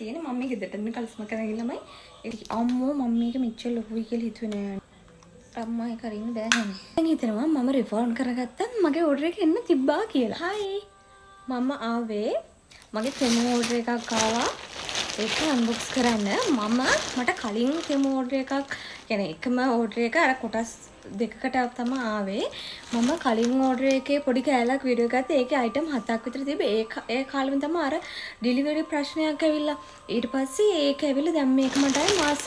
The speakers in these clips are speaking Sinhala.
තියෙන මම මේක දෙට මේ කලිස්ම කරගෙන ළමයි අම්මෝ මම මේක මෙච්චර ලොකුයි කියලා හිතුවේ නෑ අම්මා ඒක අරින්න බෑ නේද දැන් හිතනවා මම රිෆන්ඩ් කරගත්තත් මගේ ඕඩර් එක එන්න තිබ්බා කියලා හයි මම ආවේ මගේ තෙමු ඕඩර් එකක් ආවා ඒක අන්බොක්ස් කරන්න මට කලින් තෙමු ඕඩර් එකක් කියන්නේ එකම ඕඩර් එක අර කොටස් දෙකකට තමයි ආවේ මම කලින් ඕඩර් එකේ පොඩි කෑල්ලක් වීඩියෝ ගත්තා ඒකේ අයිටම් 7ක් විතර තිබ්බේ ඒ කාලෙම තමයි අර ඩෙලිවරි ප්‍රශ්නයක් ඇවිල්ලා ඊට පස්සේ ඒක ඇවිල්ලා දැන් මේක මටයි මාස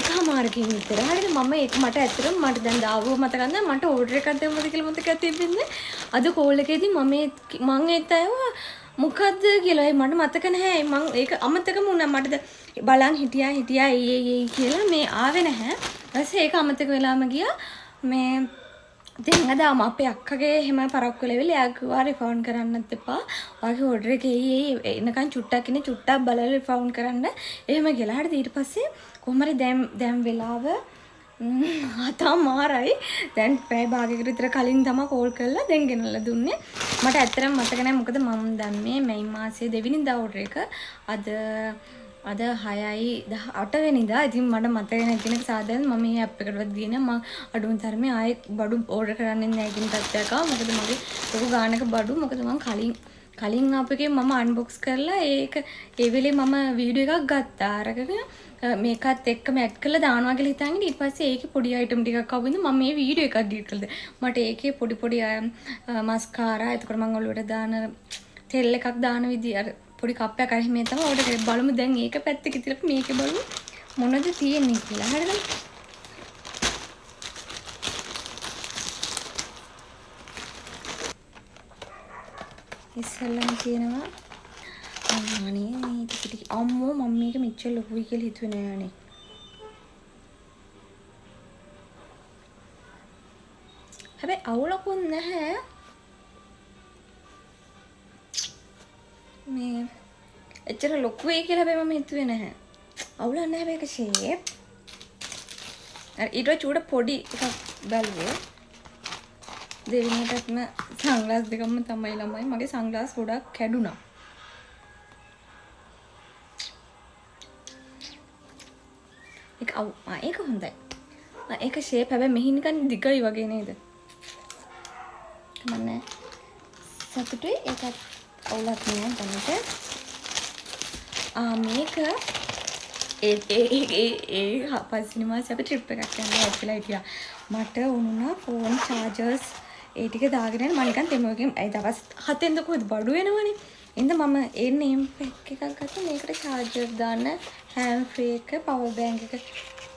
එකමාරකින් විතර හරිද මම ඒක මට ඇත්තටම මට දැන් දාවුව මතක නැහැ මට ඕඩර් එකක් දෙමුද කියලා මතක තිබෙන්නේ අද කෝල් එකේදී මම ඒත් අයව මොකද්ද කියලා මට මතක නැහැ මම ඒක අමතකම වුණා මට බලන් හිටියා ඒ කියලා මේ ආවේ නැහැ ඊපස්සේ ඒක අමතක වෙලාම ගියා මේ දැන් අද අපේ අක්කගේ එහෙම පරක්කු වෙලවිල එයා කිව්වා රිෆන්ඩ් කරන්නත් එපා ඔයාගේ ඕඩර් එකේ එනකන් චුට්ටක් ඉන්නේ චුට්ටක් බලලා රිෆන්ඩ් කරන්න එහෙම කියලා හරිද ඊට පස්සේ කොහොම හරි දැන් වෙලාව මාරයි දැන් පැය භාගයකට විතර කලින් තමයි කෝල් කරලා දැන් ගෙනල්ලා දුන්නේ මට ඇත්තටම මතක නැහැ මොකද මම දැම්මේ මැයි මාසේ 2 වෙනිදා ඕඩර් එක අද 6යි 8 වෙනිදා ඉතින් මට මතක නැති කෙනෙක් සාදෙන් මම මේ ඇප් එකටවත් ගියේ නෑ මම අඩුම තරමේ ආයේ බඩු ඕඩර් කරන්නේ නැහැ කියන තත්ත්වයක් ආවා මොකද මගේ ලොකු ගානක බඩු මොකද මම කලින් ආපු එකේ මම අන්බොක්ස් කරලා ඒක ඒ වෙලේ මම වීඩියෝ එකක් ගත්තා අරගෙන මේකත් එක්කම ඇඩ් කරලා දානවා කියලා හිතාගෙන ඊට පස්සේ ඒකේ පොඩි අයිටම් ටිකක් ආවොත් මම මේ වීඩියෝ එකක් ඩීට් කළා. මට ඒකේ පොඩි මස්කාරා එතකොට මම ඔළුවට දාන තෙල් එකක් දාන විදිය අර පොඩි කප් එකක් අරගෙන මේ තමයි ඕඩර් කරේ බලමු දැන් ඒක පැත්තක තියලා මේකේ බලමු මොනවද තියෙන්නේ කියලා. හරිද? ඉස්සෙල්ලම කියනවා අනේ මේ ටික අම්මෝ මම මේක මෙච්චර ලොකුයි කියලා හිතුවේ නෑනේ. හැබැයි අවුලකුත් නැහැ. මේ එච්චර ලොකුයි කියලා හැබැයි මම හිතුවේ නැහැ. අවුලක් නැහැ මේක ෂේප්. අර ඊට චූඩ පොඩි එකක් බැලුවේ. දෙවියන්ටත්ම සන්ග්ලාස් දෙකම තමයි ළමයි මගේ සන්ග්ලාස් ගොඩක් කැඩුනා. ඒක හොඳයි. ඒක ෂේප් හැබැයි මෙහි නිකන් දිගයි වගේ නේද? මන්නේ සතුටුයි ඒකත් අවුලක් නෑ දැනට. මේක පස්වෙනි මාසේ අපි ට්‍රිප් එකක් යනවා ඇවිල්ලා හිටියා. මට උනුනා ෆෝන් චාර්ජර්ස් ඒ ටික දාගෙන මම නිකන් තෙමුවකින් දවස් 7ෙන්ද කොහෙද බඩු වෙනවනේ. එහෙනම් මම ඒ නේම් පැක් එකක් ගත්තා මේකට චාර්ජර් දාන්න හෑන්ඩ් ෆ්‍රී එක පවර් බෑන්ක් එක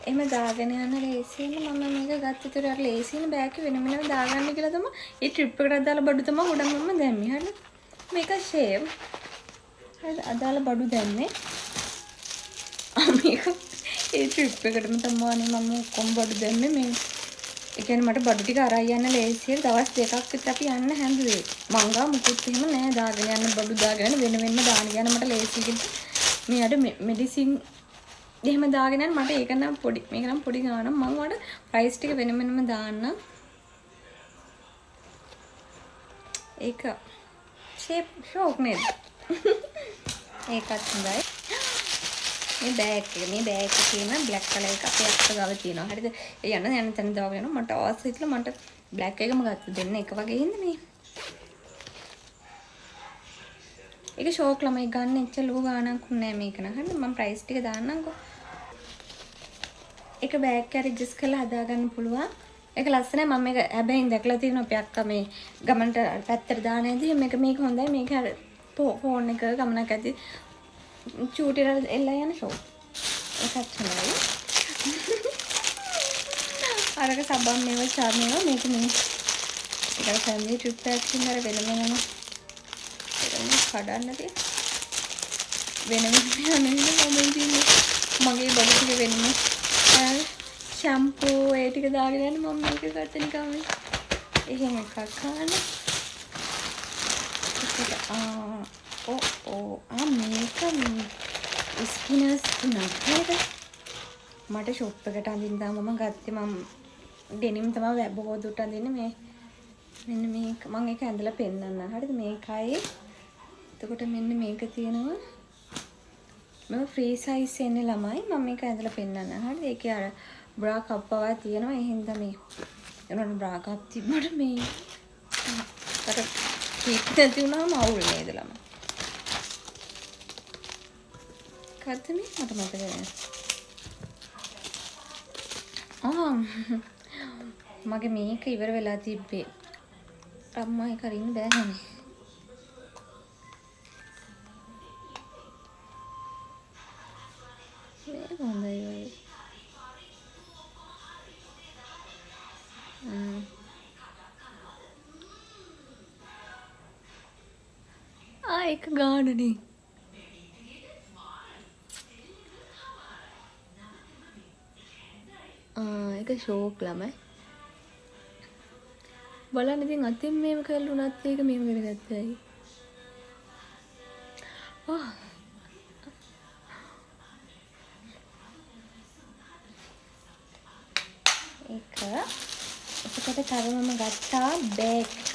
එහෙම දාගෙන යන ලේසියෙන් මම මේක ගත්ත ඉතින් අර ලේසියෙන් බෑග් එක වෙන වෙනම දාගන්න කියලා තමයි ඒ ට්‍රිප් එකට අදාළ බඩු තමයි ගොඩක් මම දැම්මේ. හරිද? මේක ෂේප්. හරිද? අදාළ බඩු දැම්මේ. මේක ඒ ට්‍රිප් එකටම තමයි මම කොම් බඩු දැම්මේ මේ. ඒ කියන්නේ මට බඩු ටික අරන් යන්න ලේසියෙන් දවස් දෙකක් විතර අපි යන්න හැදුවේ. මං ගා මුකුත් එහෙම නෑ දාගෙන යන්න බඩු දාගෙන වෙන වෙනම දාන්න යන මට ලේසියෙන් මේ අර මෙඩිසින් එහෙම දාගෙන යන්න මට ඒක නම් පොඩි මේක නම් පොඩි ගානක් මම වඩ ප්‍රයිස් ටික වෙන වෙනම දාන්න. ඒක ෂේප් ෂෝක් නේද? ඒකත් හොඳයි. මේ බෑග් එක තියෙන බ්ලැක් කලර් එක අපේ අක්ක ගාව තියෙනවා. හරිද? ඒ යන තැන දාගෙන යනවා. මට අවශ්‍ය හිතලා මට බ්ලැක් එකම ගත්තා දෙන්න එක වගේ හින්දා මේ. ඒක ෂෝක් ළමයි ගන්න එච්චර ලොකු ගාණක් නෑ මේක න. හරිද? මම ප්‍රයිස් ටික දාන්නම්කෝ. ඒක බෑග් එක ඇඩ්ජස්ට් කරලා හදා ගන්න පුළුවන්. ඒක ලස්සනයි මම මේක හැබැයි දැකලා තියෙනවා අපේ අක්කා මේ ගමන්ට පැත්තට දාන ඇදී මේක හොඳයි මේක ෆෝන් එක ගමනක් ඇදී චූටිර එල්ලා යන ෂෝ එකත් හොඳයි. අරක සබම් මේව චාර්මේව මේක මේ ඒක ෆැමිලි ට්‍රිප් එකක් ඉන්නර වෙනම කඩන්න තියෙන වෙනම මගේ බඩ ටික වෙනම ෂැම්පූ ඒ ටික දාගෙන යන්න මම මේක ගත්ත නිකන් එහෙම එකක් ගන්න. මේක ස්කිනර්ස් නේද? මට ෂොප් එකට අඳින්න මම ගත්තේ මම ඩෙනිම් තමයි බොහෝදුරට අඳින්නේ මේ මෙන්න මේක මම ඒක ඇඳලා පෙන්නන්න. හරිද? මේකයි. එතකොට මෙන්න මේක තියෙනවා මම ෆ්‍රී සයිස් එන්නේ ළමයි මම මේක ඇඳලා පෙන්නන්න. හරිද? ඒකේ අර බ්‍රා කප් පවා තියෙනවා. ඒ හින්දා මේ ඒනොට බ්‍රා කප් තිබ්බට මේ අර කීප් නැති වුණාම අවුල් නේද ළමයි. කද්ද මේ මට මතක නැහැ. මගේ මේක ඉවර වෙලා තිබ්බේ. අම්මා ඒක අරින්න බෑ හැනේ. මේ හොඳයි ඔය. ඒක ගානනේ. ඒක ෂෝක් ළමයි. බලන්න ඉතින් අතින් මේව කල්ුණත් ඒක මේව කරගත්තයි. ඒක එතකොට තව මම ගත්තා බෑග් එකක්.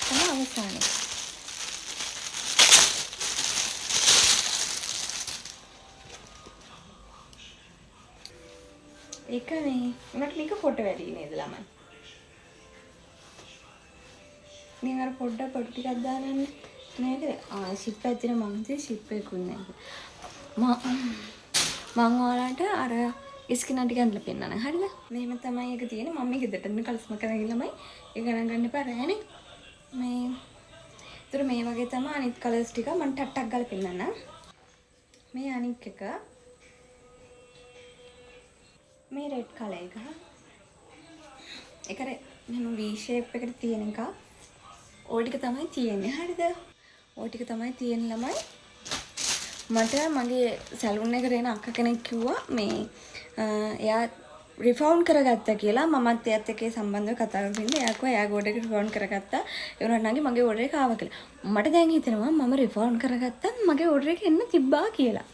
තමයි අවසානේ. ඒක මේ උනට මේක ෆොටෝ වැඩි නේද ළමයි. මේ අර පොඩ්ඩක් පොඩු ටිකක් දානන්න නේද? ෂිප් ඇතුලේ මම ඉතින් ෂිප් එකකුත් නැහැ. මම ඔයාලට අර ස්කින් ටික අඳලා පෙන්නන්න. හරිද? මෙහෙම තමයි ඒක තියෙන්නේ. මම මේක ගෙදරට කල්ස්ම කරගෙන ළමයි. ඒක ගණන් ගන්න එපා රෑනේ. මේ ඒතර මේ වගේ තමයි අනිත් කලර්ස් ටික මම ටට්ටක් ගාලා පෙන්නන්න. මේ අනිත් එක මේ රෙඩ් කලර් එක. ඒකේ මෙහෙම V shape එකට තියෙන එක. ඕ ටික තමයි තියෙන්නේ. හරිද? ඕ ටික තමයි තියෙන ළමයි. මට මගේ සැලුන් එකට එන අක්ක කෙනෙක් කිව්වා මේ එයා රිෆවුන්ඩ් කරගත්තා කියලා. මමත් එයාත් එක්ක සම්බන්ධව කතා කරගෙන ඉඳලා එයා කිව්වා එයාගේ ඕඩර් එක රිෆවුන්ඩ් කරගත්තා. ඒ වුණාට නම් මගේ ඕඩර් එක ආවා කියලා. මට දැන් හිතෙනවා මම රිෆවුන්ඩ් කරගත්තා මගේ ඕඩර් එක එන්න තිබ්බා කියලා.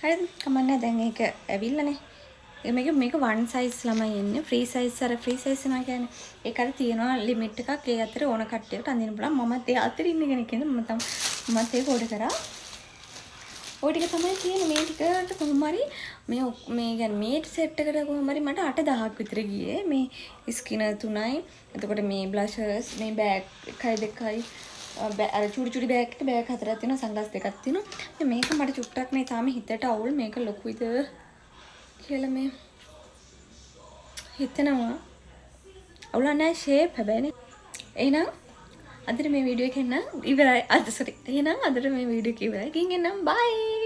හරිද? කමන්නේ දැන් ඒක ඇවිල්ලානේ. මේක one size ළමයි එන්නේ. free size අර free size නා කියන්නේ ඒක අර තියෙනවා limit එකක්. ඒ අතර ඕන කට්ටියට අඳින්න පුළුවන්. මමත් ඒ අතර ඉන්න කෙනෙක් නේද. මමත් ඒක ඕඩර් කරා. ඔය ටික තමයි තියෙන්නේ. මේ ටිකට කොහොම හරි මේ කියන්නේ මේ සෙට් එකට කොහොම හරි මට 8000ක් විතර ගියේ. මේ ස්කිනර් 3යි. එතකොට මේ බ්ලෂර්ස් මේ බෑග් එකයි දෙකයි අර චුඩි බෑග් එක බෑග් හතරක් තියෙනවා. සන්ග්ලාස් දෙකක් තියෙනවා. මේක මට චුට්ටක් මේ තාම හිතට අවුල්. මේක ලොකුයිද කියලා මේ හිතනවා. අවුල නැහැ ෂේප් හැබැයිනේ. එහෙනම් අදට මේ වීඩියෝ එක එන්න ඉවරයි. එහෙනම් අදට මේ වීඩියෝ එක ඉවරයි. ගිහින් එන්නම්. බයි.